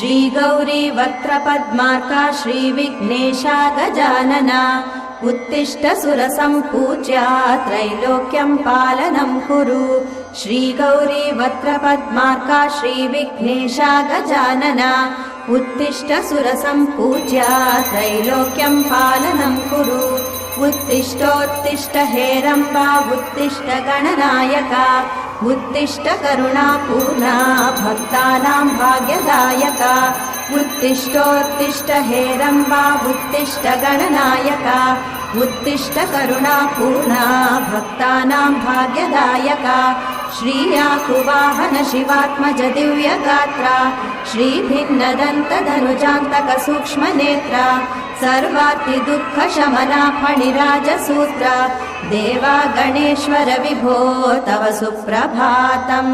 श्रीगौरी वक्त्रपद्मार्का श्रीविघ्नेशा गजानना उत्तिष्ठ सुरसम्पूज्या त्रैलोक्यं पालनं कुरु श्रीगौरी वक्त्रपद्मार्का श्रीविघ्नेशा गजानना उत्तिष्ठ सुरसम्पूज्या त्रैलोक्यं पालनं कुरु उत्तिष्ठोत्तिष्ठ हेरम्बा उत्तिष्ठ गणनायका उत्तिष्ठ करुणापूर्णा भक्तानां भाग्यदायका उत्तिष्ठोत्तिष्ठ हेरम्बा उत्तिष्ठ गणनायका उत्तिष्ठ करुणापूर्णा भक्तानां भाग्यदायका श्रीयाकुवाहन शिवात्मज दिव्यगात्रा श्रीभिन्नदन्तधनुजान्तक सूक्ष्मनेत्रा सर्वार्तिदुःखशमना फणिराजसूत्रा देवा गणेश्वर विभो तव सुप्रभातम्।